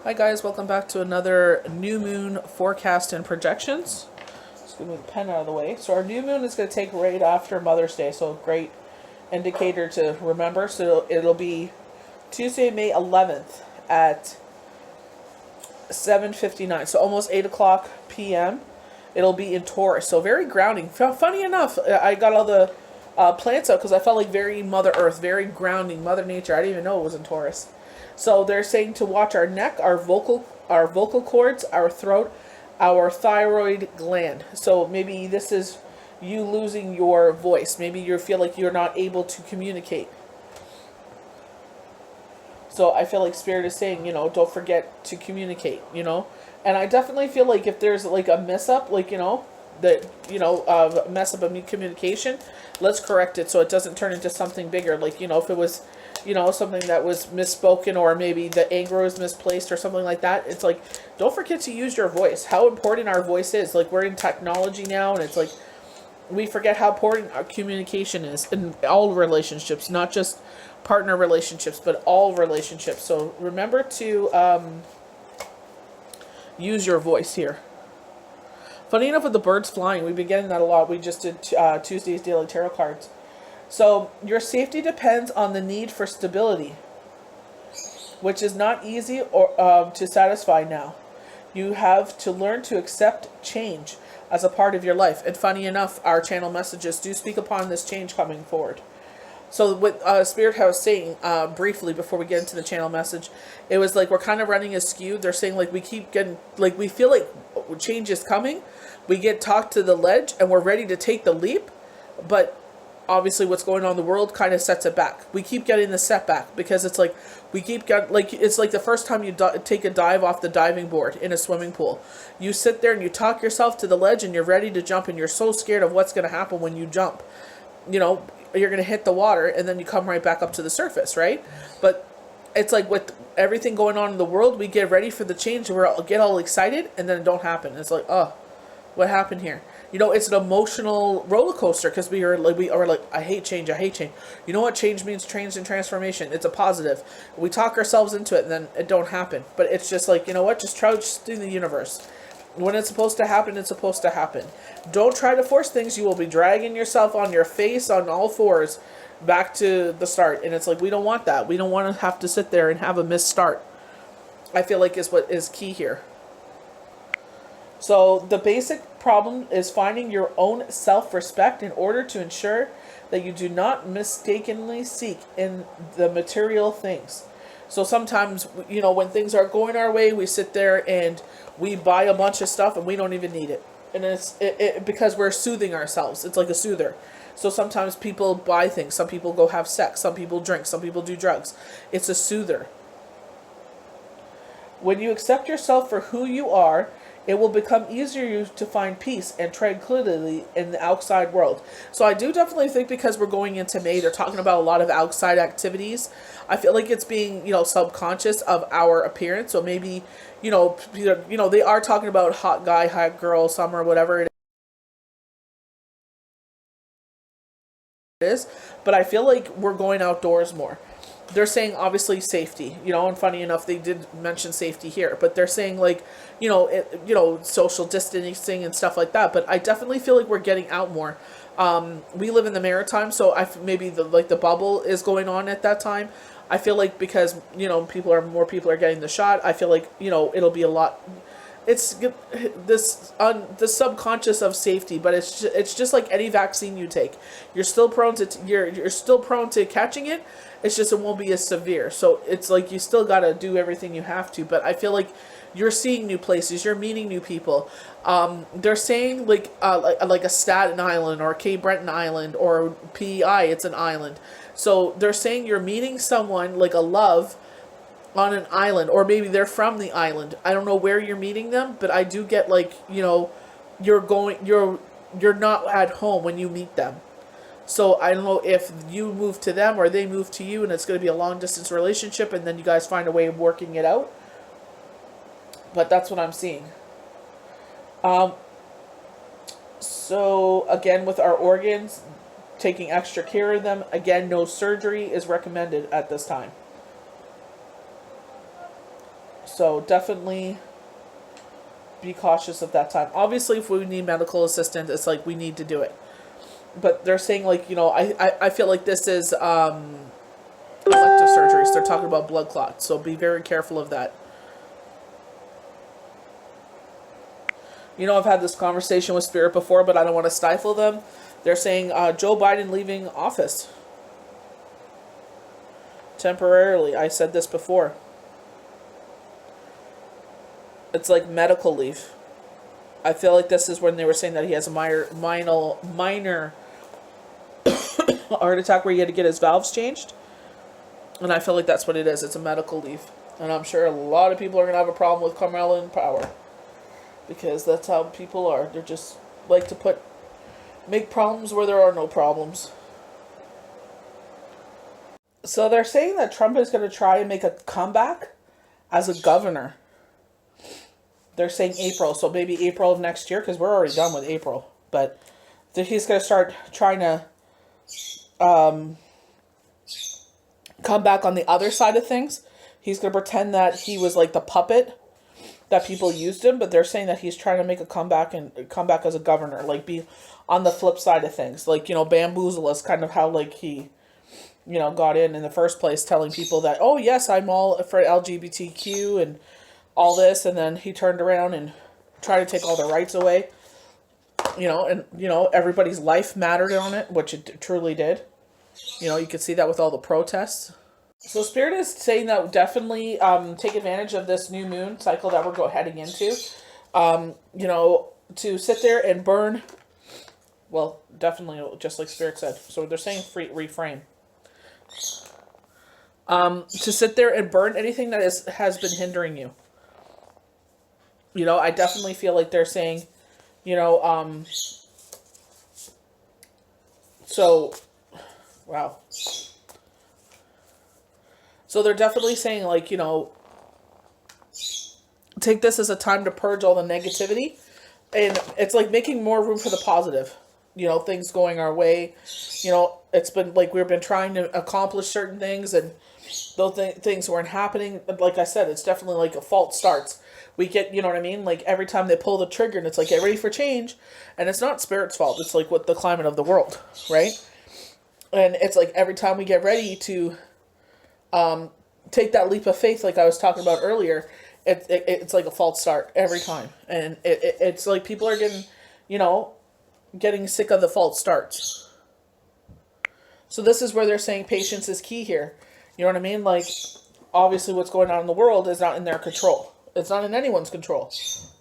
Hi guys, welcome back to another new moon forecast and projections. Let's move the pen out of the way. So our new moon is going to take right after Mother's Day, so a great indicator to remember. So it'll be Tuesday, May 11th at 7:59, so almost 8 o'clock p.m. It'll be in Taurus, so very grounding. Funny enough, I got all the plants out because I felt like very Mother Earth, very grounding, Mother Nature. I didn't even know it was in Taurus. So they're saying to watch our neck, our vocal cords, our throat, our thyroid gland. So maybe this is you losing your voice. Maybe you feel like you're not able to communicate. So I feel like Spirit is saying, don't forget to communicate, And I definitely feel like if there's like a mess up, like, mess up of communication, let's correct it so it doesn't turn into something bigger. Like, if it was, something that was misspoken or maybe the anger was misplaced or something like that, it's like, don't forget to use your voice. How important our voice is. Like, we're in technology now, and it's like, we forget how important our communication is in all relationships, not just partner relationships, but all relationships. So remember to use your voice here. Funny enough, with the birds flying, we've been getting that a lot. We just did Tuesday's daily tarot cards. So your safety depends on the need for stability, which is not easy or to satisfy now. You have to learn to accept change as a part of your life. And funny enough, our channel messages do speak upon this change coming forward. So what Spirit House saying briefly before we get into the channel message, it was like we're kind of running askew. They're saying like we keep getting, like we feel like change is coming. We get talked to the ledge and we're ready to take the leap. But obviously what's going on in the world kind of sets it back. We keep getting the setback because it's like we keep getting, like, it's like the first time you take a dive off the diving board in a swimming pool. You sit there and you talk yourself to the ledge and you're ready to jump and you're so scared of what's going to happen when you jump. You're going to hit the water and then you come right back up to the surface, right? But it's like with everything going on in the world, we get ready for the change and get all excited and then it don't happen. It's like, oh, what happened here? It's an emotional roller coaster because we are like, I hate change. You know what? Change means change and transformation. It's a positive. We talk ourselves into it and then it don't happen. But it's just like, you know what? Just trust in the universe. When it's supposed to happen, it's supposed to happen. Don't try to force things. You will be dragging yourself on your face on all fours back to the start. And it's like, we don't want that. We don't want to have to sit there and have a missed start. I feel like is what is key here. So the basic problem is finding your own self-respect in order to ensure that you do not mistakenly seek in the material things. So sometimes, when things are going our way, we sit there and we buy a bunch of stuff and we don't even need it. And it's because we're soothing ourselves. It's like a soother. So sometimes people buy things. Some people go have sex. Some people drink. Some people do drugs. It's a soother. When you accept yourself for who you are, it will become easier to find peace and tranquility in the outside world. So I do definitely think because we're going into May, they're talking about a lot of outside activities. I feel like it's being, subconscious of our appearance. So maybe, they are talking about hot guy, hot girl, summer, whatever it is. But I feel like we're going outdoors more. They're saying obviously safety, and funny enough, they did mention safety here, but they're saying like, social distancing and stuff like that. But I definitely feel like we're getting out more. We live in the Maritime, so maybe the bubble is going on at that time. I feel like because, more people are getting the shot. I feel like, it'll be a lot. It's the subconscious of safety, but it's just like any vaccine you take. You're still prone to you're still prone to catching it. It's just it won't be as severe. So it's like you still gotta do everything you have to. But I feel like you're seeing new places. You're meeting new people. They're saying like a Staten Island or Cape Breton Island or PEI. It's an island. So they're saying you're meeting someone like a love on an island, or maybe they're from the island. I don't know where you're meeting them, but I do get like, you're not at home when you meet them. So I don't know if you move to them or they move to you and it's going to be a long distance relationship and then you guys find a way of working it out. But that's what I'm seeing. So again, with our organs, taking extra care of them, again, no surgery is recommended at this time. So definitely be cautious of that time. Obviously, if we need medical assistance, it's like we need to do it. But they're saying, like, I feel like this is elective surgeries. They're talking about blood clots, so be very careful of that. I've had this conversation with Spirit before, but I don't want to stifle them. They're saying Joe Biden leaving office temporarily. I said this before. It's like medical leave. I feel like this is when they were saying that he has a minor heart attack where he had to get his valves changed. And I feel like that's what it is. It's a medical leave. And I'm sure a lot of people are going to have a problem with Carmella in power. Because that's how people are. They're just like to make problems where there are no problems. So they're saying that Trump is going to try and make a comeback as a governor. They're saying April, so maybe April of next year, because we're already done with April. But he's going to start trying to come back on the other side of things. He's going to pretend that he was like the puppet that people used him, but they're saying that he's trying to make a comeback and come back as a governor, like be on the flip side of things, like, bamboozle us, kind of how like he, got in the first place, telling people that, oh yes, I'm all for LGBTQ and all this, and then he turned around and tried to take all their rights away, and everybody's life mattered on it, which it truly did. You could see that with all the protests. So Spirit is saying that definitely take advantage of this new moon cycle that we're heading into. To sit there and burn. Well, definitely, just like Spirit said. So they're saying reframe. To sit there and burn anything that has been hindering you. I definitely feel like they're saying, so, wow. So they're definitely saying, like, take this as a time to purge all the negativity. And it's like making more room for the positive. Things going our way. It's been like we've been trying to accomplish certain things and those things weren't happening. Like I said, it's definitely like a false starts. We get, you know what I mean? Like every time they pull the trigger and it's like, get ready for change. And it's not Spirit's fault. It's like what the climate of the world, right? And it's like every time we get ready to take that leap of faith, like I was talking about earlier, it's like a false start every time. And it's like people are getting sick of the false starts. So this is where they're saying patience is key here. You know what I mean? Like, obviously what's going on in the world is not in their control. It's not in anyone's control.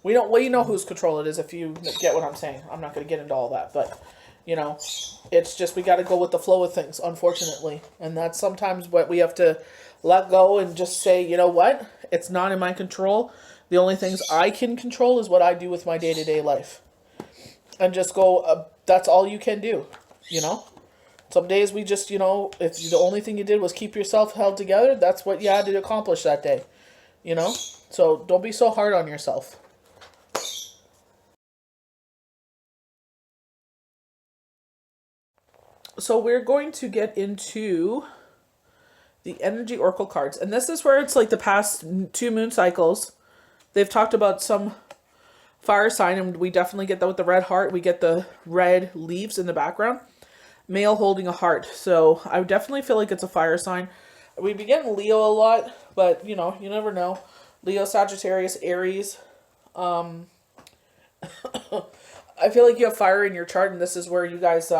We know whose control it is, if you get what I'm saying. I'm not going to get into all that, but, it's just we got to go with the flow of things, unfortunately. And that's sometimes what we have to let go and just say, you know what? It's not in my control. The only things I can control is what I do with my day-to-day life. And just go, that's all you can do, Some days we just, if the only thing you did was keep yourself held together, that's what you had to accomplish that day, So don't be so hard on yourself. So we're going to get into the energy oracle cards. And this is where it's like the past 2 moon cycles. They've talked about some fire sign, and we definitely get that with the red heart. We get the red leaves in the background. Male holding a heart. So I definitely feel like it's a fire sign. We be getting Leo a lot, but you never know. Leo, Sagittarius, Aries. I feel like you have fire in your chart, and this is where you guys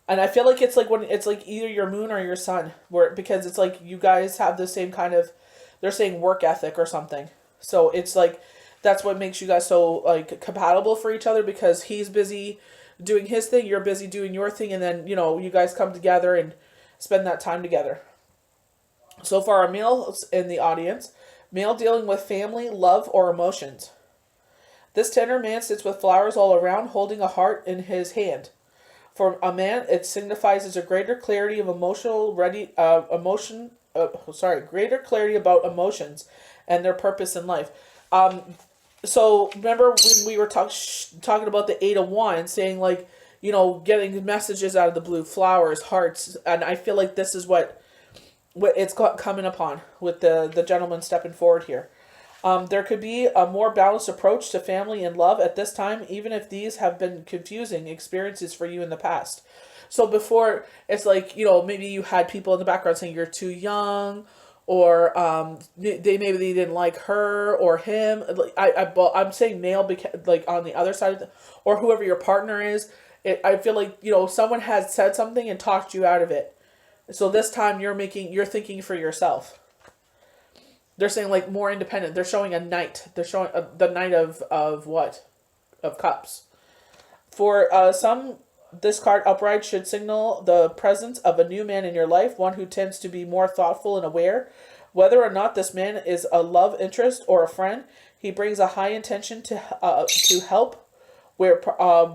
and I feel like it's like when it's like either your moon or your sun, because it's like you guys have the same kind of, they're saying work ethic or something. So it's like that's what makes you guys so like compatible for each other, because he's busy doing his thing, you're busy doing your thing, and then you guys come together and spend that time together. So for our males in the audience, male dealing with family, love, or emotions. This tender man sits with flowers all around, holding a heart in his hand. For a man, it signifies as a greater clarity of greater clarity about emotions and their purpose in life. So remember when we were talking about the 8 of Wands, saying like, getting messages out of the blue, flowers, hearts, and I feel like this is what what it's coming upon with the gentleman stepping forward here. There could be a more balanced approach to family and love at this time, even if these have been confusing experiences for you in the past. So before, it's like, maybe you had people in the background saying you're too young, or maybe they didn't like her or him. Like, I'm saying male because, like, on the other side of or whoever your partner is. I feel like, someone has said something and talked you out of it. So this time you're thinking for yourself. They're saying like more independent. They're showing a knight. They're showing the knight of what? Of cups. For some, this card upright should signal the presence of a new man in your life, one who tends to be more thoughtful and aware. Whether or not this man is a love interest or a friend, he brings a high intention to help where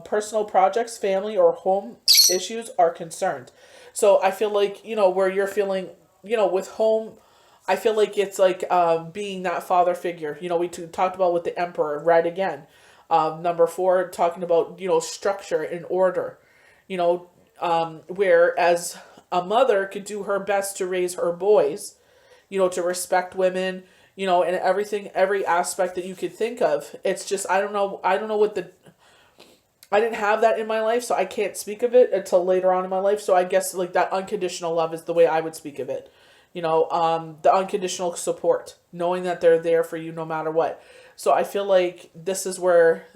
personal projects, family, or home issues are concerned. So I feel like, where you're feeling, with home, I feel like it's like being that father figure. We talked about with the emperor, right again. Number 4, talking about, structure and order. Whereas a mother could do her best to raise her boys, to respect women, and everything, every aspect that you could think of. It's just, I don't know I didn't have that in my life, so I can't speak of it until later on in my life. So I guess like that unconditional love is the way I would speak of it. The unconditional support, knowing that they're there for you no matter what. So I feel like this is where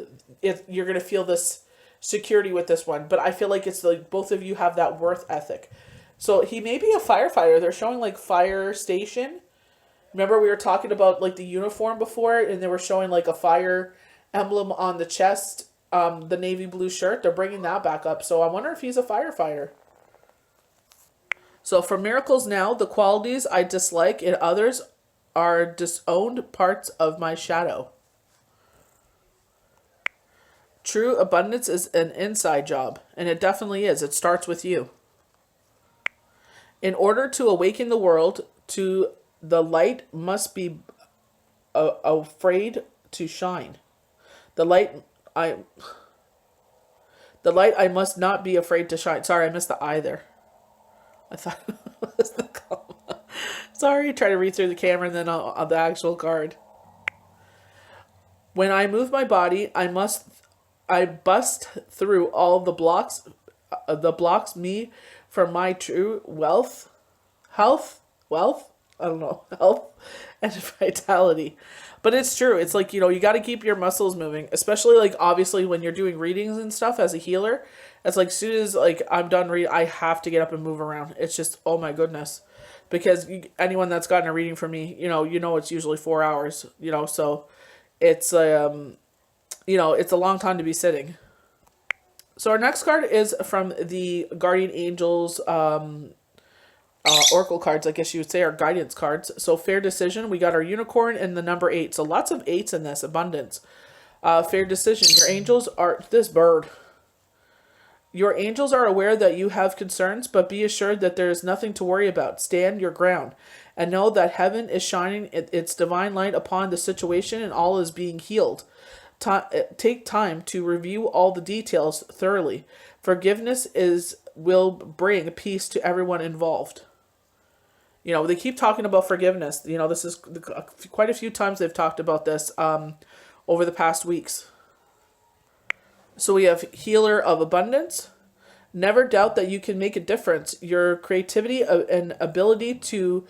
you're going to feel this security with this one. But I feel like it's like both of you have that worth ethic. So he may be a firefighter. They're showing like fire station. Remember we were talking about like the uniform before, and they were showing like a fire emblem on the chest. The navy blue shirt, they're bringing that back up. So I wonder if he's a firefighter. So for miracles now, the qualities I dislike in others are disowned parts of my shadow. True abundance is an inside job, and it definitely is. It starts with you. In order to awaken the world to the light must be afraid to shine. The light I must not be afraid to shine. Sorry, I missed the I there. I thought it was the comma. Sorry, try to read through the camera and then on the actual card. When I move my body, I bust through all the blocks me from my true health, and vitality. But it's true. It's like, you got to keep your muscles moving, especially like obviously when you're doing readings and stuff as a healer. It's like as soon as like I'm done reading, I have to get up and move around. It's just, oh my goodness. Because anyone that's gotten a reading from me, it's usually 4 hours, so it's, it's a long time to be sitting. So our next card is from the Guardian Angels, oracle cards, I guess you would say, are guidance cards. So fair decision, we got our unicorn and the number 8. So lots of 8s in this, abundance. Fair decision, your angels are this bird. Your angels are aware that you have concerns, but be assured that there is nothing to worry about. Stand your ground and know that heaven is shining its divine light upon the situation and all is being healed. Take time to review all the details thoroughly. Forgiveness will bring peace to everyone involved. They keep talking about forgiveness. This is quite a few times they've talked about this over the past weeks. So we have healer of abundance. Never doubt that you can make a difference. Your creativity and ability to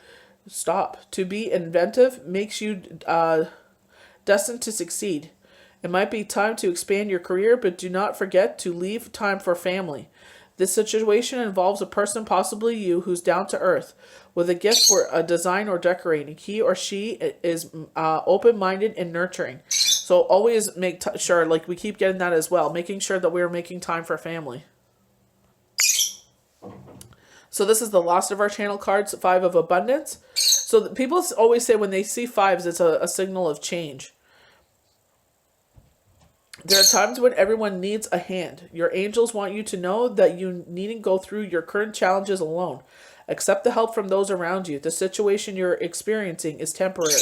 be inventive makes you destined to succeed. It might be time to expand your career, but do not forget to leave time for family. This situation involves a person, possibly you, who's down to earth, with a gift for a design or decorating. He or she is open-minded and nurturing. So always make sure, like we keep getting that as well, making sure that we're making time for family. So this is the last of our channel cards, 5 of abundance. So people always say when they see 5s, it's a signal of change. There are times when everyone needs a hand. Your angels want you to know that you needn't go through your current challenges alone. Accept the help from those around you. The situation you're experiencing is temporary.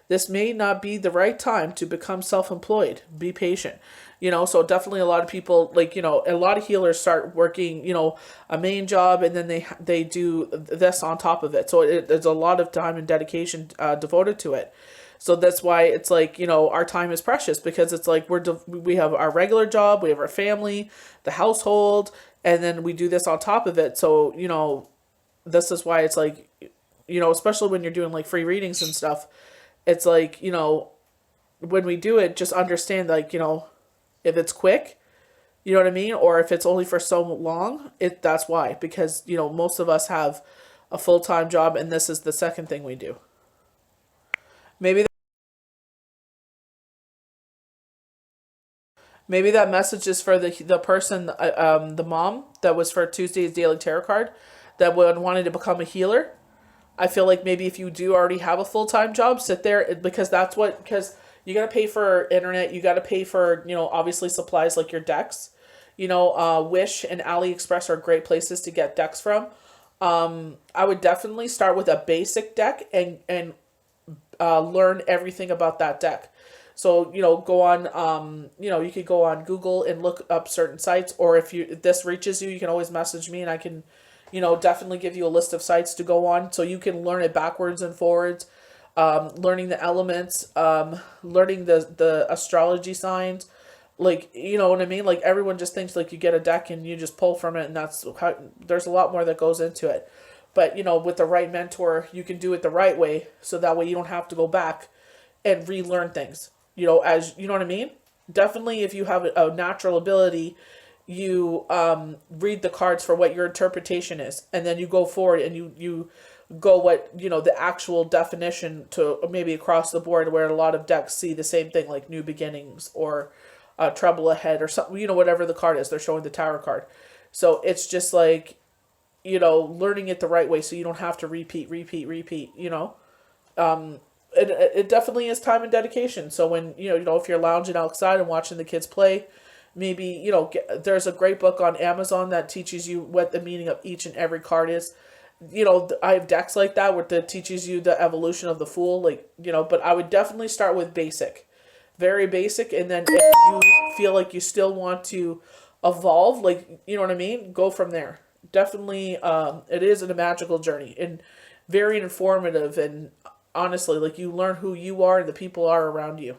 This may not be the right time to become self-employed. Be patient. So definitely a lot of people, like, a lot of healers start working, a main job, and then they do this on top of it. So there's a lot of time and dedication devoted to it. So that's why it's like, our time is precious, because it's like we have our regular job, we have our family, the household, and then we do this on top of it. So, this is why it's like, especially when you're doing like free readings and stuff, it's like, when we do it, just understand, like, if it's quick, you know what I mean? Or if it's only for so long, that's why. Because, most of us have a full-time job, and this is the second thing we do. Maybe that message is for the person, the mom that was for Tuesday's Daily Tarot card, that wanted to become a healer. I feel like maybe if you do already have a full-time job, sit there, because you got to pay for internet, you got to pay for, obviously supplies like your decks. Wish and AliExpress are great places to get decks from. I would definitely start with a basic deck and learn everything about that deck. So, go on, you could go on Google and look up certain sites, or if this reaches you, you can always message me, and I can, definitely give you a list of sites to go on, so you can learn it backwards and forwards, learning the elements, learning the astrology signs, like, you know what I mean? Like, everyone just thinks like you get a deck and you just pull from it, and that's how, there's a lot more that goes into it. But, with the right mentor, you can do it the right way, so that way you don't have to go back and relearn things. As you know what I mean? Definitely, if you have a natural ability, you read the cards for what your interpretation is, and then you go forward and you go what, the actual definition to maybe across the board, where a lot of decks see the same thing, like new beginnings or trouble ahead or something, whatever the card is, they're showing the Tower card. So it's just like, learning it the right way, so you don't have to repeat. It definitely is time and dedication. So when, if you're lounging outside and watching the kids play, maybe, there's a great book on Amazon that teaches you what the meaning of each and every card is. I have decks like that where that teaches you the evolution of the Fool, like, but I would definitely start with basic, very basic. And then if you feel like you still want to evolve, like, you know what I mean? Go from there. Definitely, it is a magical journey and very informative, and honestly, like, you learn who you are and the people are around you.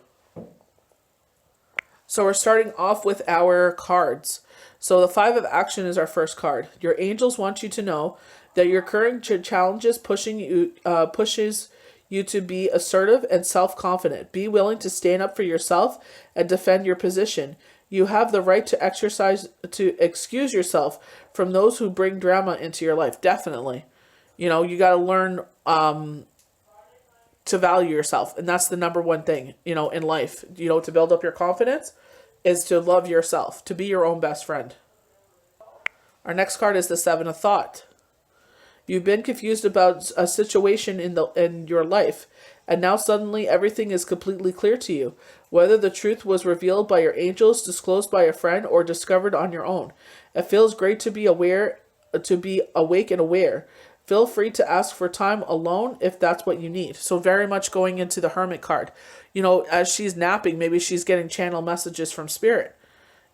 So we're starting off with our cards. So the 5 of Action is our first card. Your angels want you to know that your current challenges pushes you to be assertive and self-confident. Be willing to stand up for yourself and defend your position. You have the right to excuse yourself from those who bring drama into your life. Definitely. You got to learn to value yourself. And that's the number one thing, in life, to build up your confidence, is to love yourself, to be your own best friend. Our next card is the 7 of Thought. You've been confused about a situation in your life, and now suddenly everything is completely clear to you. Whether the truth was revealed by your angels, disclosed by a friend, or discovered on your own. It feels great to be awake and aware. Feel free to ask for time alone if that's what you need. So very much going into the Hermit card. As she's napping, maybe she's getting channel messages from Spirit.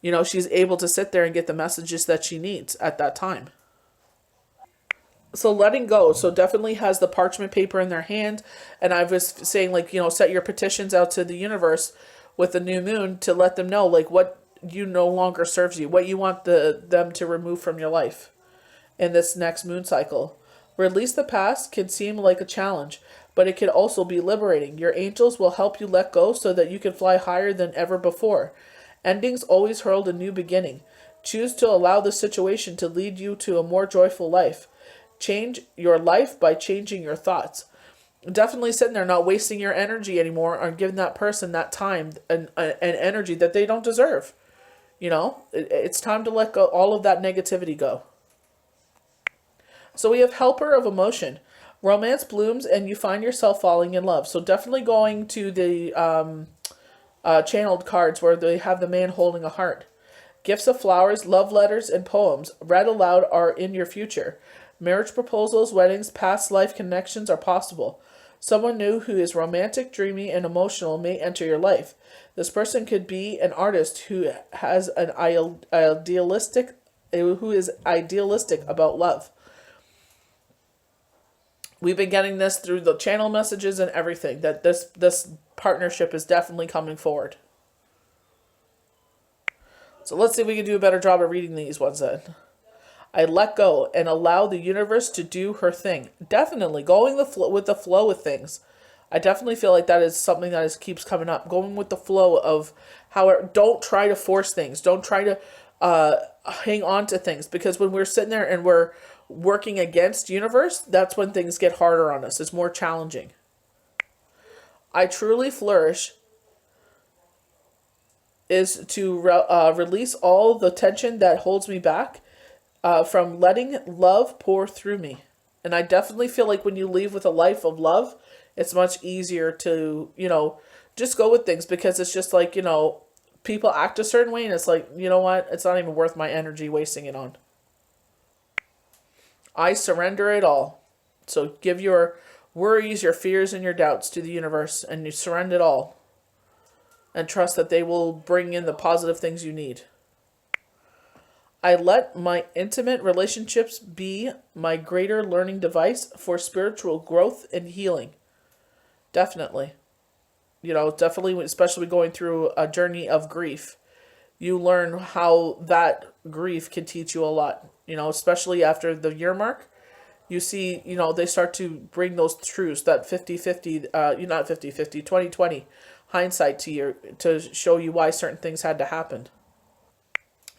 She's able to sit there and get the messages that she needs at that time. So letting go. So definitely has the parchment paper in their hand. And I was saying, like, set your petitions out to the universe with the new moon to let them know, like, what you no longer serves you, what you want them to remove from your life in this next moon cycle. Release the past can seem like a challenge, but it can also be liberating. Your angels will help you let go so that you can fly higher than ever before. Endings always herald a new beginning. Choose to allow the situation to lead you to a more joyful life. Change your life by changing your thoughts. Definitely sitting there, not wasting your energy anymore on giving that person that time and energy that they don't deserve. It's time to let go, all of that negativity go. So we have Helper of Emotion. Romance blooms and you find yourself falling in love. So definitely going to the channeled cards where they have the man holding a heart. Gifts of flowers, love letters, and poems read aloud are in your future. Marriage proposals, weddings, past life connections are possible. Someone new who is romantic, dreamy, and emotional may enter your life. This person could be an artist who has an who is idealistic about love. We've been getting this through the channel messages and everything, that this partnership is definitely coming forward. So let's see if we can do a better job of reading these ones then. I let go and allow the universe to do her thing. Definitely going with the flow with things. I definitely feel like that is something that keeps coming up. Going with the flow of don't try to force things. Don't try to hang on to things, because when we're sitting there and we're working against universe, that's when things get harder on us. It's more challenging. I truly flourish is to release all the tension that holds me back from letting love pour through me. And I definitely feel like when you leave with a life of love, it's much easier to, just go with things, because it's just like, people act a certain way and it's like, you know what? It's not even worth my energy wasting it on. I surrender it all. So give your worries, your fears, and your doubts to the universe, and you surrender it all. And trust that they will bring in the positive things you need. I let my intimate relationships be my greater learning device for spiritual growth and healing. Definitely. Definitely, especially going through a journey of grief, you learn how that grief can teach you a lot. Especially after the year mark, you see, they start to bring those truths, that 50-50, not 50-50, 20-20 hindsight to show you why certain things had to happen.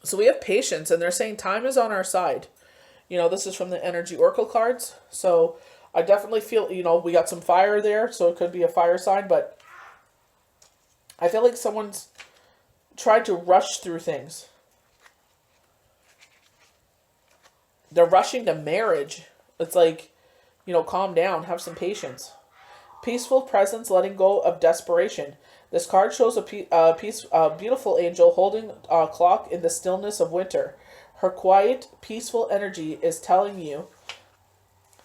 So we have patience, and they're saying time is on our side. This is from the energy oracle cards. So I definitely feel, we got some fire there, so it could be a fire sign, but I feel like someone's tried to rush through things. They're rushing to marriage. It's like, calm down, have some patience. Peaceful presence, letting go of desperation. This card shows a beautiful angel holding a clock in the stillness of winter. Her quiet, peaceful energy is telling you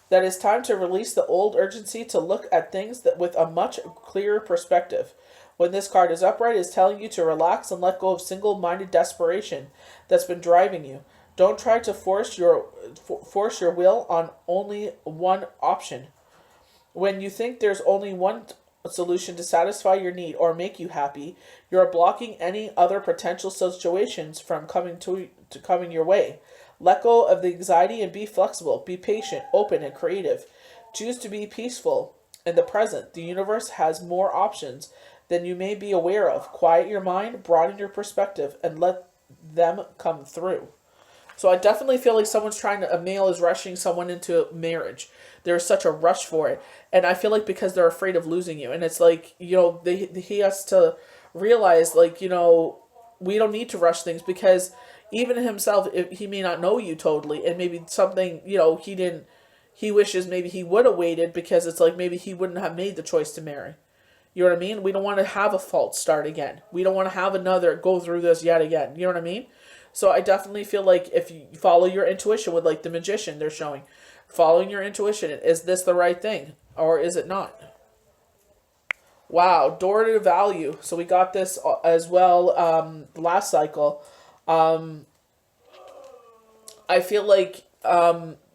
that it's time to release the old urgency to look at things with a much clearer perspective. When this card is upright, it's telling you to relax and let go of single-minded desperation that's been driving you. Don't try to force your will on only one option. When you think there's only one solution to satisfy your need or make you happy, you're blocking any other potential situations from coming your way. Let go of the anxiety and be flexible. Be patient, open, and creative. Choose to be peaceful in the present. The universe has more options than you may be aware of. Quiet your mind, broaden your perspective, and let them come through. So I definitely feel like a male is rushing someone into marriage. There's such a rush for it. And I feel like because they're afraid of losing you. And it's like, he has to realize, like, we don't need to rush things, because even himself, he may not know you totally. And maybe something, he wishes maybe he would have waited, because it's like maybe he wouldn't have made the choice to marry. You know what I mean? We don't want to have a false start again. We don't want to have another go through this yet again. You know what I mean? So I definitely feel like if you follow your intuition with, like, the magician they're showing, following your intuition, is this the right thing or is it not? Wow, door to value. So we got this as well last cycle. I feel like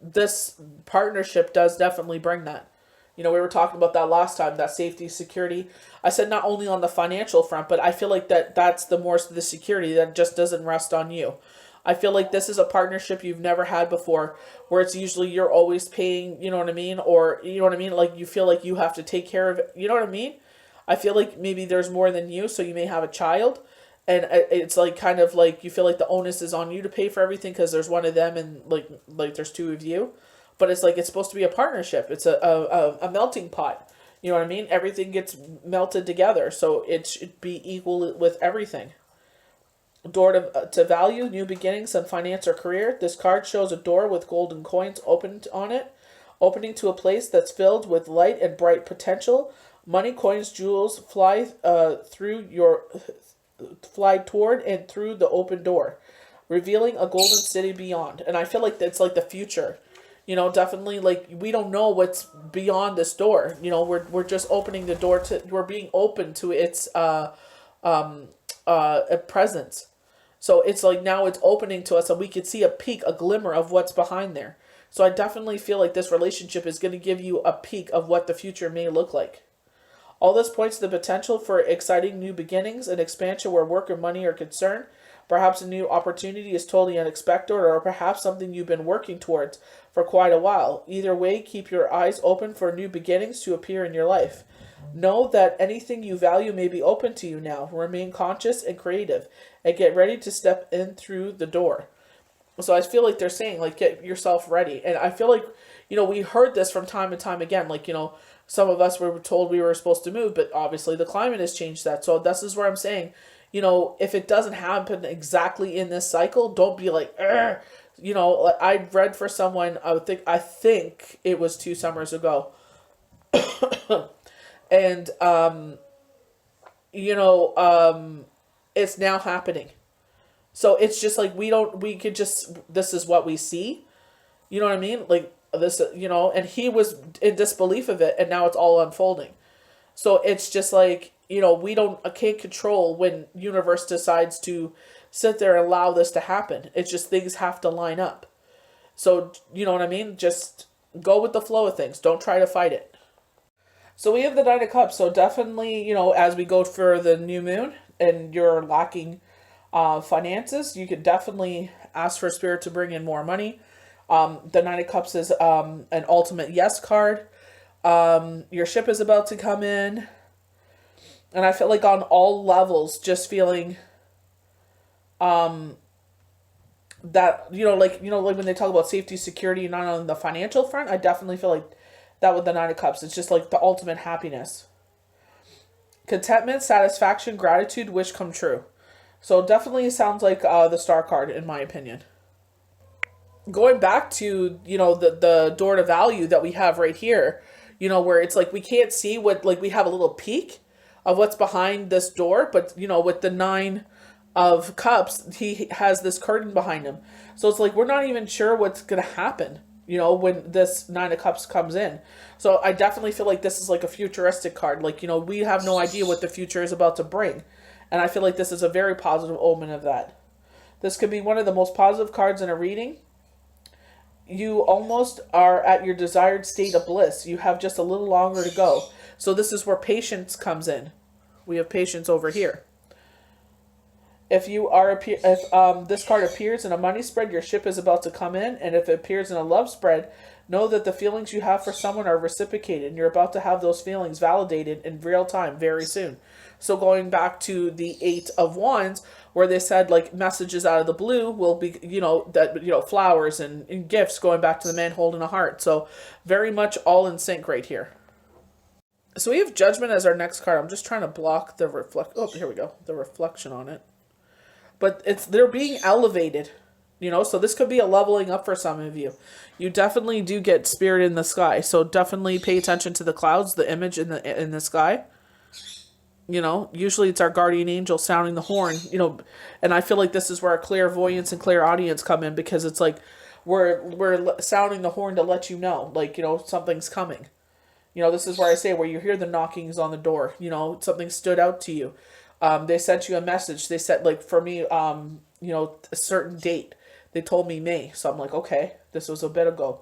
this partnership does definitely bring that. We were talking about that last time, that safety, security. I said not only on the financial front, but I feel like that's the security that just doesn't rest on you. I feel like this is a partnership you've never had before, where it's usually you're always paying, you know what I mean? Or, you know what I mean? Like, you feel like you have to take care of it. You know what I mean? I feel like maybe there's more than you, so you may have a child. And it's like kind of like you feel like the onus is on you to pay for everything because there's one of them and like there's two of you. But it's like it's supposed to be a partnership. It's a melting pot. You know what I mean? Everything gets melted together. So it should be equal with everything. Door to value, new beginnings, and finance or career. This card shows a door with golden coins opened on it, opening to a place that's filled with light and bright potential. Money, coins, jewels fly toward and through the open door, revealing a golden city beyond. And I feel like it's like the future. Definitely, like, we don't know what's beyond this door. We're just opening the door we're being open to its presence. So it's like now it's opening to us and we could see a peek, a glimmer of what's behind there. So I definitely feel like this relationship is going to give you a peek of what the future may look like. All this points to the potential for exciting new beginnings and expansion where work or money are concerned. Perhaps a new opportunity is totally unexpected, or perhaps something you've been working towards for quite a while. Either way, keep your eyes open for new beginnings to appear in your life. Know that anything you value may be open to you now. Remain conscious and creative, and get ready to step in through the door. So I feel like they're saying, like, get yourself ready. And I feel like, we heard this from time and time again. Like, some of us were told we were supposed to move, but obviously the climate has changed that. So this is where I'm saying, if it doesn't happen exactly in this cycle, don't be like, "Ugh." I read for someone, I think it was 2 summers ago. And, it's now happening. So it's just like, this is what we see. You know what I mean? Like this, and he was in disbelief of it, and now it's all unfolding. So it's just like, I can't control when universe decides to sit there and allow this to happen. It's just things have to line up. So, you know what I mean? Just go with the flow of things. Don't try to fight it. So we have the Nine of Cups. So definitely, as we go for the new moon and you're lacking finances, you could definitely ask for Spirit to bring in more money. The Nine of Cups is an ultimate yes card. Your ship is about to come in. And I feel like on all levels, just feeling that, like when they talk about safety, security, not on the financial front, I definitely feel like that with the Nine of Cups. It's just like the ultimate happiness. Contentment, satisfaction, gratitude, wish come true. So definitely sounds like the Star card, in my opinion. Going back to, the door to value that we have right here, where it's like we can't see what, like we have a little peek of what's behind this door, but, with the Nine of Cups, he has this curtain behind him. So it's like we're not even sure what's going to happen, when this Nine of Cups comes in. So I definitely feel like this is like a futuristic card. Like, we have no idea what the future is about to bring. And I feel like this is a very positive omen of that. This could be one of the most positive cards in a reading. You almost are at your desired state of bliss. You have just a little longer to go. So this is where patience comes in. We have patience over here. If this card appears in a money spread, your ship is about to come in. And if it appears in a love spread, know that the feelings you have for someone are reciprocated. And you're about to have those feelings validated in real time very soon. So going back to the Eight of Wands, where they said, like, messages out of the blue will be, flowers and gifts, going back to the man holding a heart. So very much all in sync right here. So we have Judgment as our next card. I'm just trying to block the here we go. The reflection on it. But they're being elevated, so this could be a leveling up for some of you. You definitely do get Spirit in the sky. So definitely pay attention to the clouds, the image in the sky. Usually it's our guardian angel sounding the horn, and I feel like this is where our clairvoyance and clairaudience come in, because it's like we're sounding the horn to let you know, like, something's coming. This is where I say, where you hear the knockings on the door, something stood out to you. They sent you a message. They said, like, for me, a certain date. They told me May. So I'm like, okay, this was a bit ago.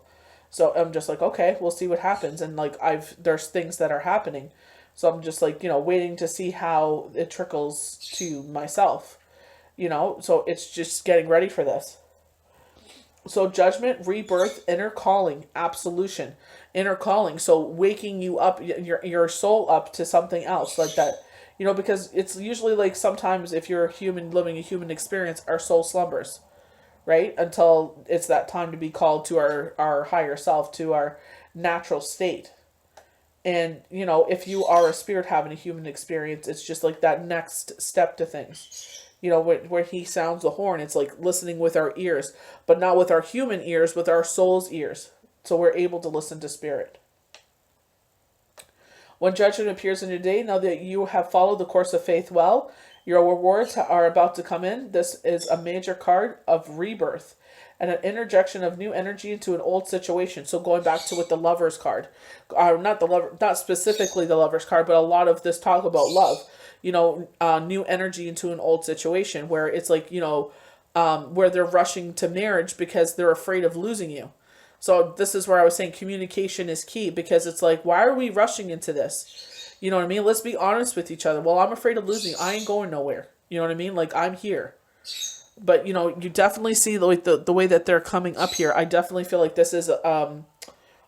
So I'm just like, okay, we'll see what happens. And like, there's things that are happening. So I'm just like, waiting to see how it trickles to myself, so it's just getting ready for this. So Judgment, rebirth, inner calling, absolution, inner calling. So waking you up, your soul up to something else like that, because it's usually like sometimes if you're a human living a human experience, our soul slumbers, right? Until it's that time to be called to our higher self, to our natural state. And, if you are a spirit having a human experience, it's just like that next step to things. Where he sounds the horn, it's like listening with our ears, but not with our human ears, with our soul's ears. So we're able to listen to Spirit. When Judgment appears in your day, now that you have followed the course of faith well, your rewards are about to come in. This is a major card of rebirth. and an interjection of new energy into an old situation. So going back to with the Lovers card, not specifically the Lovers card, but a lot of this talk about love. New energy into an old situation where it's like, where they're rushing to marriage because they're afraid of losing you. So this is where I was saying communication is key, because it's like, why are we rushing into this? You know what I mean? Let's be honest with each other. Well, I'm afraid of losing. I ain't going nowhere. You know what I mean? Like, I'm here. But, you definitely see the way that they're coming up here. I definitely feel like this is a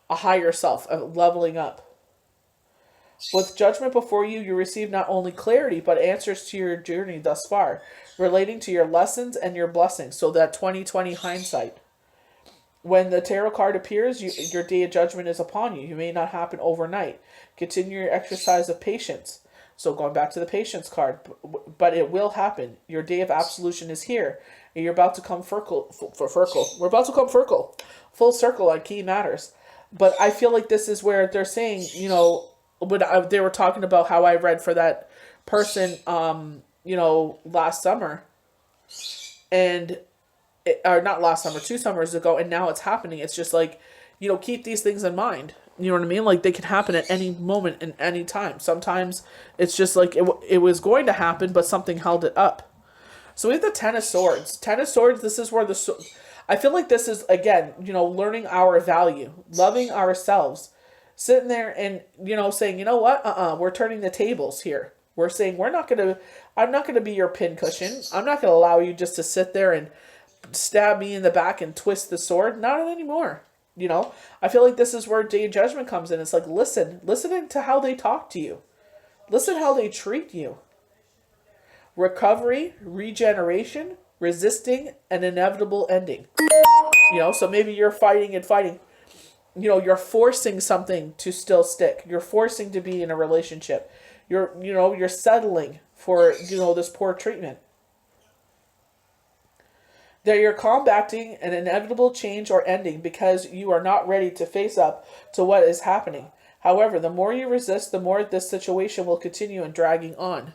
higher self, a leveling up. With judgment before you, you receive not only clarity, but answers to your journey thus far, relating to your lessons and your blessings. So that 2020 hindsight. When the tarot card appears, your day of judgment is upon you. You may not happen overnight. Continue your exercise of patience. So going back to the patience card, but it will happen. Your day of absolution is here. And you're about to come We're about to come full circle on key matters. But I feel like this is where they're saying, when they were talking about how I read for that person, last summer, or not last summer, 2 summers ago, and now it's happening. It's just like, keep these things in mind. You know what I mean? Like, they can happen at any moment and any time. Sometimes it's just like it was going to happen, but something held it up. So we have the Ten of Swords. Ten of Swords, this is where I feel like this is, again, learning our value, loving ourselves, sitting there and, saying, you know what? We're turning the tables here. We're saying, I'm not going to be your pincushion. I'm not going to allow you just to sit there and stab me in the back and twist the sword. Not anymore. I feel like this is where Day of Judgment comes in. It's like, listening to how they talk to you. Listen how they treat you. Recovery, regeneration, resisting, an inevitable ending. So maybe you're fighting. You're forcing something to still stick. You're forcing to be in a relationship. You're settling for, this poor treatment. That you're combating an inevitable change or ending because you are not ready to face up to what is happening. However, the more you resist, the more this situation will continue and dragging on.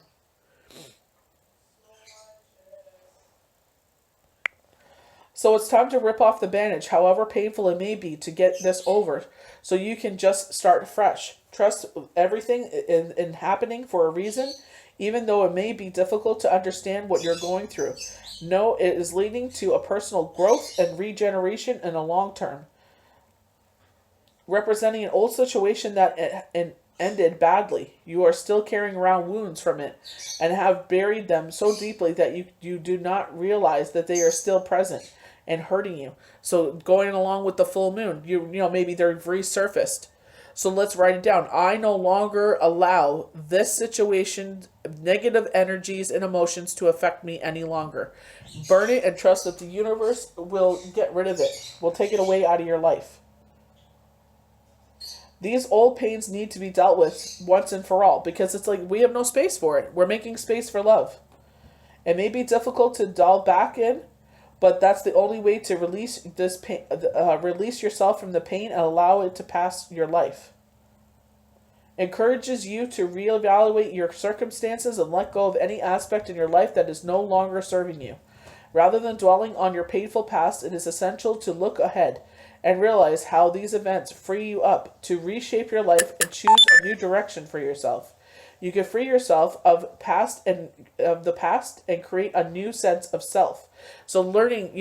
So it's time to rip off the bandage, however painful it may be, to get this over, so you can just start fresh. Trust everything in happening for a reason, even though it may be difficult to understand what you're going through. No, it is leading to a personal growth and regeneration in the long term. Representing an old situation that ended badly. You are still carrying around wounds from it and have buried them so deeply that you do not realize that they are still present and hurting you. So going along with the full moon, maybe they're resurfaced. So let's write it down. I no longer allow this situation, negative energies and emotions to affect me any longer. Burn it and trust that the universe will get rid of it. Will take it away out of your life. These old pains need to be dealt with once and for all, because it's like we have no space for it. We're making space for love. It may be difficult to delve back in, but that's the only way to release this pain, release yourself from the pain and allow it to pass your life. Encourages you to reevaluate your circumstances and let go of any aspect in your life that is no longer serving you. Rather than dwelling on your painful past, it is essential to look ahead and realize how these events free you up to reshape your life and choose a new direction for yourself. You can free yourself of the past and create a new sense of self. So learning,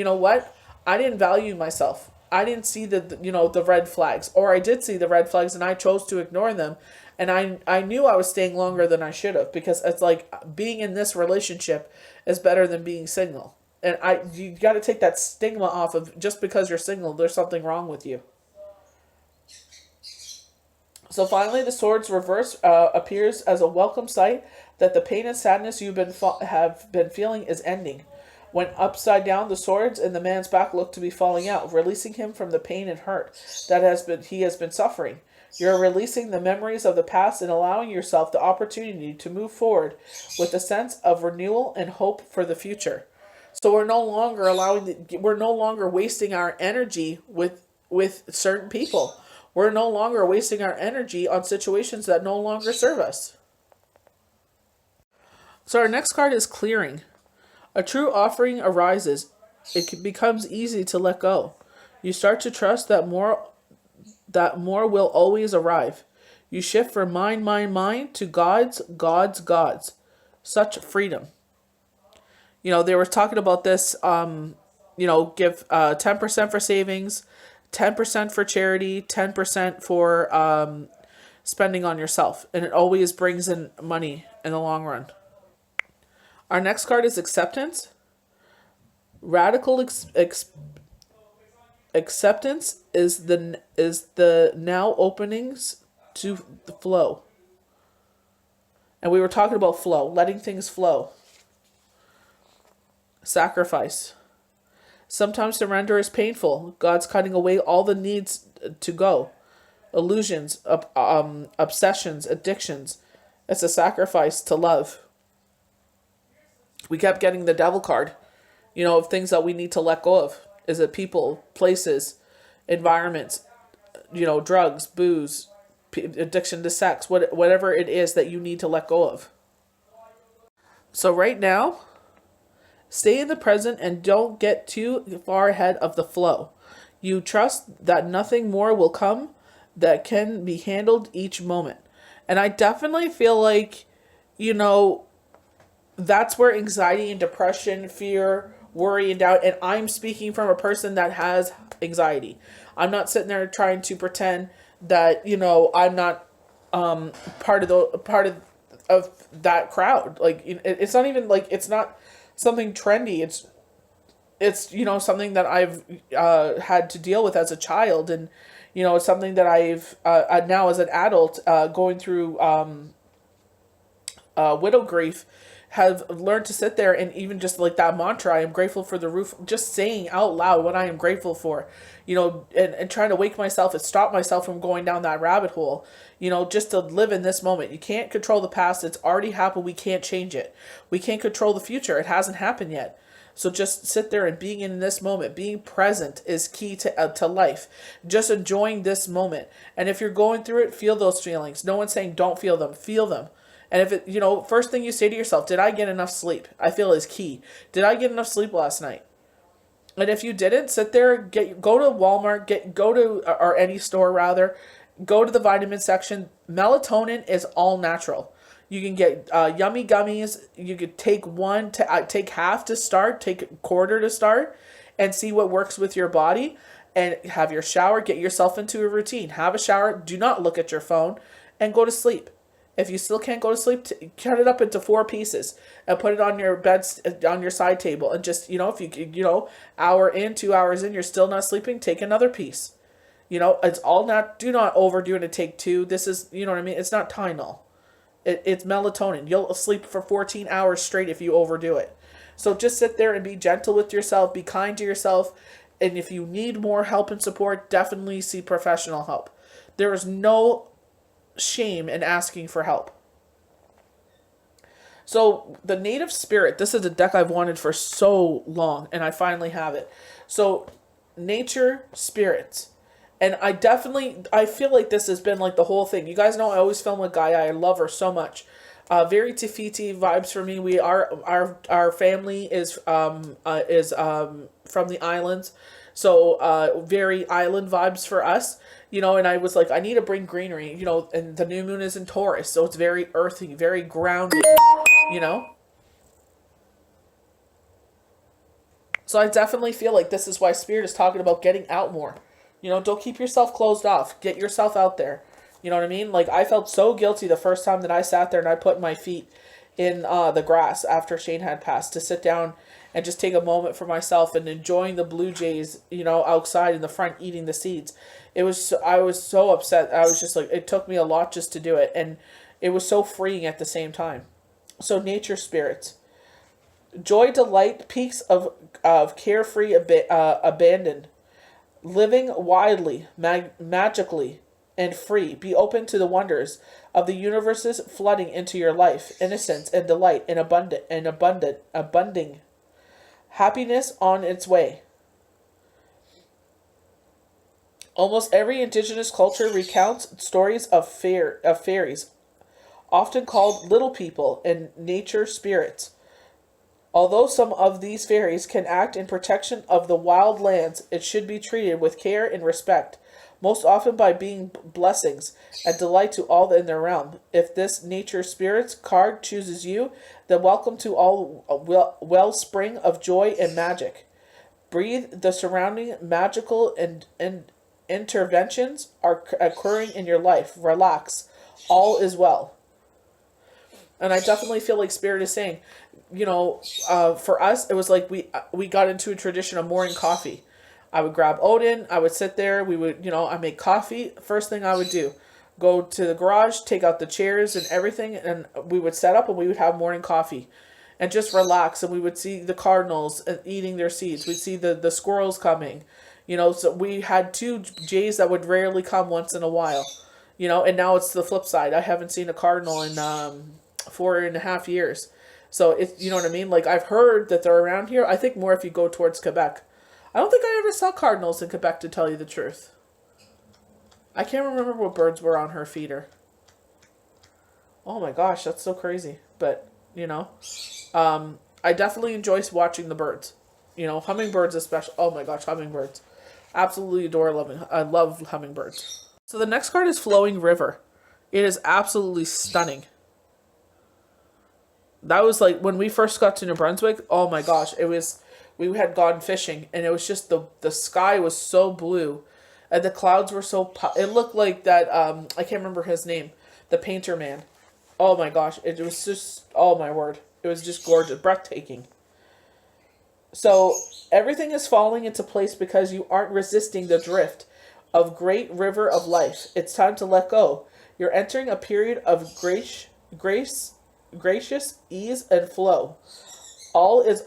I didn't value myself. I didn't see the red flags, or I did see the red flags and I chose to ignore them. And I knew I was staying longer than I should have, because it's like being in this relationship is better than being single. And you got to take that stigma off of just because you're single, there's something wrong with you. So finally, the Swords reverse appears as a welcome sight that the pain and sadness you've have been feeling is ending. When upside down, the swords in the man's back look to be falling out, releasing him from the pain and hurt that he has been suffering. You're releasing the memories of the past and allowing yourself the opportunity to move forward with a sense of renewal and hope for the future. So we're no longer wasting our energy with certain people. We're no longer wasting our energy on situations that no longer serve us. So our next card is clearing. A true offering arises. becomes easy to let go. You start to trust that more will always arrive. You shift from mine to God's. Such freedom. They were talking about this, give 10% for savings, 10% for charity, 10% for spending on yourself. And it always brings in money in the long run. Our next card is acceptance. Radical acceptance is the now openings to the flow. And we were talking about flow, letting things flow. Sacrifice. Sometimes surrender is painful. God's cutting away all the needs to go. Illusions, obsessions, addictions. It's a sacrifice to love. We kept getting the devil card, of things that we need to let go of. Is it people, places, environments, drugs, booze, addiction to sex, whatever it is that you need to let go of. So right now, stay in the present and don't get too far ahead of the flow. You trust that nothing more will come that can be handled each moment. And I definitely feel like, that's where anxiety and depression, fear, worry, and doubt, and I'm speaking from a person that has anxiety. I'm not sitting there trying to pretend that, I'm not part of that crowd. Like, it's not even like, it's not something trendy. It's something that I've had to deal with as a child, and it's something that I've now as an adult going through widow grief, have learned to sit there and even just like that mantra, I am grateful for the roof, just saying out loud what I am grateful for, and trying to wake myself and stop myself from going down that rabbit hole, just to live in this moment. You can't control the past. It's already happened. We can't change it. We can't control the future. It hasn't happened yet. So just sit there and being in this moment, being present is key to life. Just enjoying this moment. And if you're going through it, feel those feelings. No one's saying don't feel them. Feel them. And if it, first thing you say to yourself, did I get enough sleep? I feel is key. Did I get enough sleep last night? And if you didn't, sit there, go to Walmart, or any store rather, go to the vitamin section. Melatonin is all natural. You can get yummy gummies. You could take take half to start, take a quarter to start, and see what works with your body. And have your shower, get yourself into a routine. Have a shower, do not look at your phone, and go to sleep. If you still can't go to sleep, cut it up into 4 pieces and put it on your bed, on your side table. And just, if you, hour in, 2 hours in, you're still not sleeping, take another piece. It's all not, do not overdo it and take 2. This is, what I mean? It's not Tylenol. It's melatonin. You'll sleep for 14 hours straight if you overdo it. So just sit there and be gentle with yourself, be kind to yourself. And if you need more help and support, definitely see professional help. There is no shame in asking for help. So the native spirit, this is a deck I've wanted for so long, and I finally have it. So nature spirits. And I feel like this has been like the whole thing. You guys know I always film with Gaia. I love her so much. Very Tafiti vibes for me. Our family is from the islands. So very island vibes for us. And I was like, I need to bring greenery, and the new moon is in Taurus, so it's very earthy, very grounded, So I definitely feel like this is why Spirit is talking about getting out more. Don't keep yourself closed off. Get yourself out there. You know what I mean? Like, I felt so guilty the first time that I sat there and I put my feet in the grass after Shane had passed, to sit down and just take a moment for myself and enjoying the blue jays, outside in the front eating the seeds. I was so upset. I was just like, it took me a lot just to do it. And it was so freeing at the same time. So nature spirits. Joy, delight, peaks of carefree abandon. Living widely, magically, and free. Be open to the wonders of the universes flooding into your life. Innocence and delight and abunding. Happiness on its way. Almost every indigenous culture recounts stories of fairies, often called little people and nature spirits. Although some of these fairies can act in protection of the wild lands, it should be treated with care and respect, most often by being blessings and delight to all in their realm. If this nature spirits card chooses you, then welcome to all wellspring of joy and magic. Breathe the surrounding magical and interventions are occurring in your life. Relax. All is well. And I definitely feel like Spirit is saying, for us, it was like we got into a tradition of morning coffee. I would grab Odin, I would sit there, we would, I make coffee. First thing I would do, go to the garage, take out the chairs and everything, and we would set up and we would have morning coffee and just relax. And we would see the cardinals eating their seeds. We'd see the squirrels coming. So we had 2 jays that would rarely come once in a while. And now it's the flip side. I haven't seen a cardinal in 4.5 years. So it's, you know what I mean? Like, I've heard that they're around here. I think more if you go towards Quebec. I don't think I ever saw cardinals in Quebec, to tell you the truth. I can't remember what birds were on her feeder. Oh my gosh, that's so crazy. But, I definitely enjoy watching the birds. Hummingbirds especially. Oh my gosh, hummingbirds. Absolutely adore I love hummingbirds. So the next card is Flowing River. It is absolutely stunning. That was like when we first got to New Brunswick. Oh my gosh, we had gone fishing and it was just the sky was so blue and the clouds were so it looked like that I can't remember his name, the painter man. Oh my gosh, it was just, oh my word. It was just gorgeous, breathtaking. So everything is falling into place because you aren't resisting the drift of great river of life. It's time to let go. You're entering a period of gracious ease and flow. All is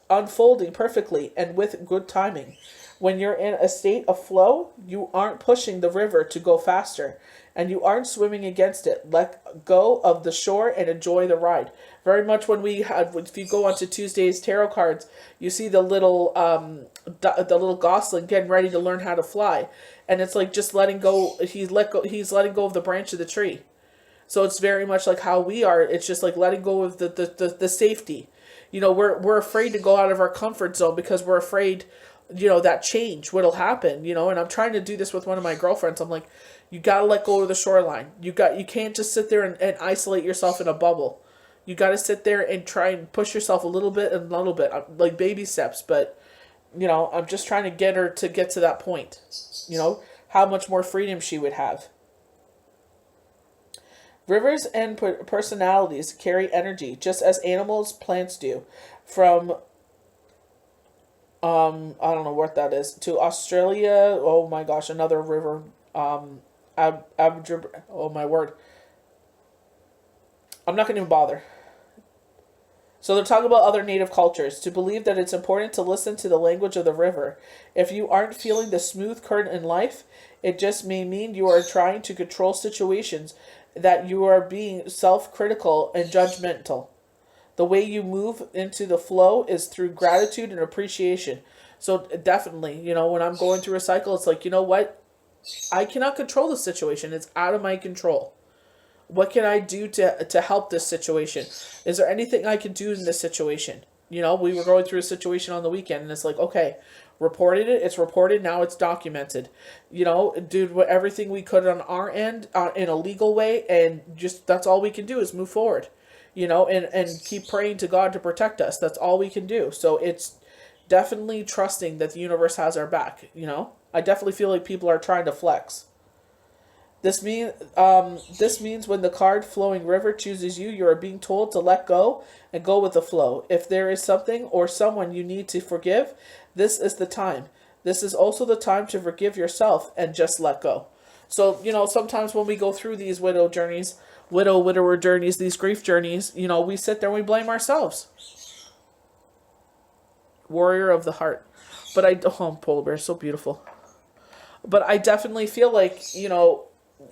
unfolding perfectly and with good timing. When you're in a state of flow, you aren't pushing the river to go faster, and you aren't swimming against it. Let go of the shore and enjoy the ride. Very much if you go onto Tuesday's tarot cards, you see the little gosling getting ready to learn how to fly, and it's like just letting go. He's letting go of the branch of the tree. So it's very much like how we are. It's just like letting go of the safety. We're afraid to go out of our comfort zone because we're afraid, that change, what'll happen, and I'm trying to do this with one of my girlfriends. I'm like, you got to let go of the shoreline. You can't just sit there and isolate yourself in a bubble. You got to sit there and try and push yourself a little bit and a little bit, like baby steps. But, I'm just trying to get her to get to that point, how much more freedom she would have. Rivers and personalities carry energy, just as animals, plants do. From, I don't know what that is, to Australia, oh my gosh, another river, oh my word. I'm not going to even bother. So they're talking about other native cultures. To believe that it's important to listen to the language of the river. If you aren't feeling the smooth current in life, it just may mean you are trying to control situations, that you are being self-critical and judgmental. The way you move into the flow is through gratitude and appreciation. So definitely, when I'm going through a cycle, it's like, you know what? I cannot control the situation. It's out of my control. What can I do to help this situation? Is there anything I can do in this situation? We were going through a situation on the weekend, and it's like, okay, reported it, it's reported, now it's documented. Did everything we could on our end in a legal way, and just that's all we can do is move forward. And keep praying to God to protect us. That's all we can do. So it's definitely trusting that the universe has our back. I definitely feel like people are trying to flex. This means when the card Flowing River chooses you, you are being told to let go and go with the flow. If there is something or someone you need to forgive, this is the time. This is also the time to forgive yourself and just let go. So, sometimes when we go through these widower journeys, these grief journeys, we sit there and we blame ourselves. Warrior of the heart. But polar bear, so beautiful. But I definitely feel like,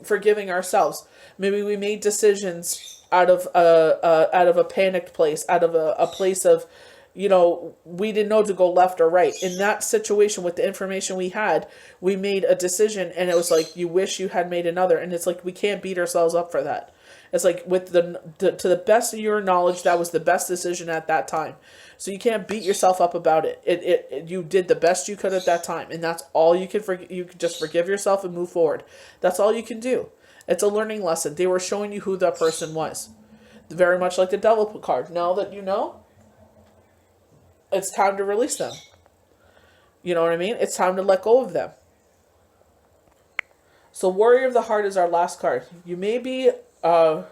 forgiving ourselves. Maybe we made decisions out of a panicked place, out of a place of, we didn't know to go left or right. In that situation, with the information we had, we made a decision, and it was like, you wish you had made another. And it's like, we can't beat ourselves up for that. It's like with to the best of your knowledge, that was the best decision at that time. So you can't beat yourself up about it. You did the best you could at that time, and that's all you can. You can just forgive yourself and move forward. That's all you can do. It's a learning lesson. They were showing you who that person was, very much like the Devil card. Now that you know, it's time to release them. You know what I mean? It's time to let go of them. So Warrior of the Heart is our last card. You may be the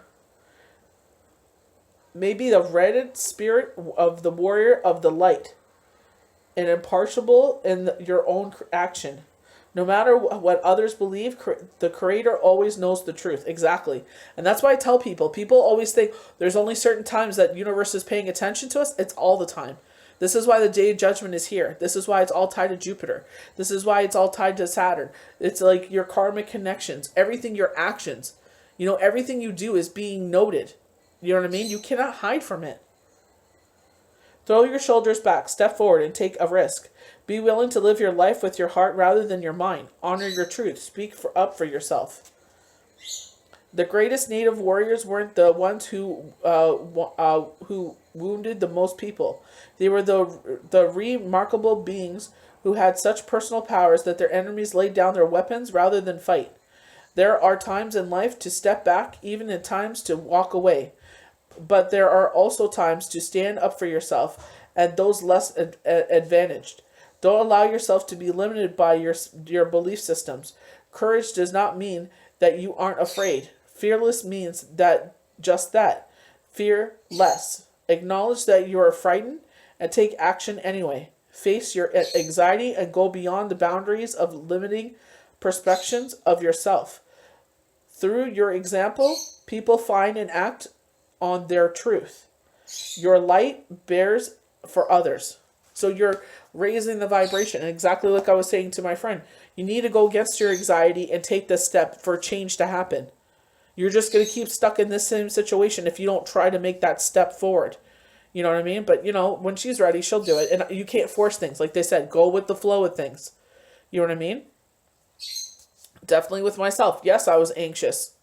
redded spirit of the warrior of the light, and impartial in your own action. No matter what others believe, the Creator always knows the truth. Exactly. And that's why I tell people always think there's only certain times that the universe is paying attention to us. It's all the time. This is why the Day of Judgment is here. This is why it's all tied to Jupiter. This is why it's all tied to Saturn. It's like your karmic connections, everything, your actions. Everything you do is being noted. You know what I mean? You cannot hide from it. Throw your shoulders back, step forward, and take a risk. Be willing to live your life with your heart rather than your mind. Honor your truth. Speak up for yourself. The greatest native warriors weren't the ones who wounded the most people. They were the remarkable beings who had such personal powers that their enemies laid down their weapons rather than fight. There are times in life to step back, even in times to walk away. But there are also times to stand up for yourself and those less advantaged. Don't allow yourself to be limited by your belief systems. Courage does not mean that you aren't afraid. Fearless means just that. Fear less. Acknowledge that you are frightened and take action anyway. Face your anxiety and go beyond the boundaries of limiting perceptions of yourself. Through your example, people find and act on their truth. Your light bears for others. So you're raising the vibration. And exactly like I was saying to my friend, you need to go against your anxiety and take this step for change to happen. You're just going to keep stuck in this same situation if you don't try to make that step forward. You know what I mean? But, when she's ready, she'll do it. And you can't force things. Like they said, go with the flow of things. You know what I mean? Definitely with myself. Yes, I was anxious.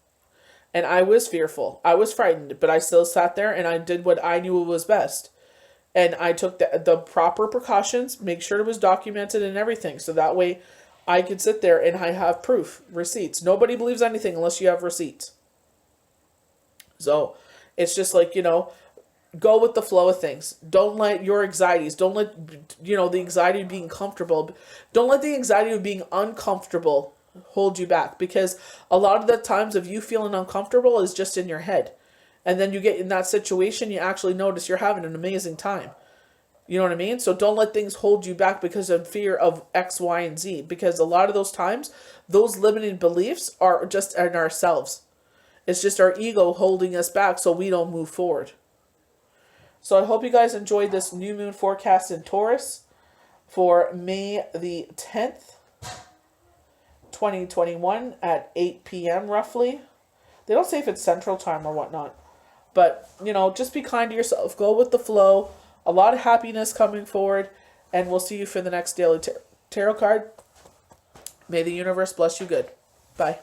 And I was fearful. I was frightened. But I still sat there and I did what I knew was best. And I took the proper precautions, make sure it was documented and everything. So that way I could sit there and I have proof, receipts. Nobody believes anything unless you have receipts. So it's just like, go with the flow of things. Don't let your anxieties, don't let, the anxiety of being comfortable. Don't let the anxiety of being uncomfortable hold you back. Because a lot of the times of you feeling uncomfortable is just in your head. And then you get in that situation, you actually notice you're having an amazing time. You know what I mean? So don't let things hold you back because of fear of X, Y, and Z. Because a lot of those times, those limiting beliefs are just in ourselves. It's just our ego holding us back so we don't move forward. So I hope you guys enjoyed this new moon forecast in Taurus for May the 10th, 2021 at 8 p.m. roughly. They don't say if it's Central Time or whatnot. But, just be kind to yourself. Go with the flow. A lot of happiness coming forward. And we'll see you for the next daily tarot card. May the universe bless you good. Bye.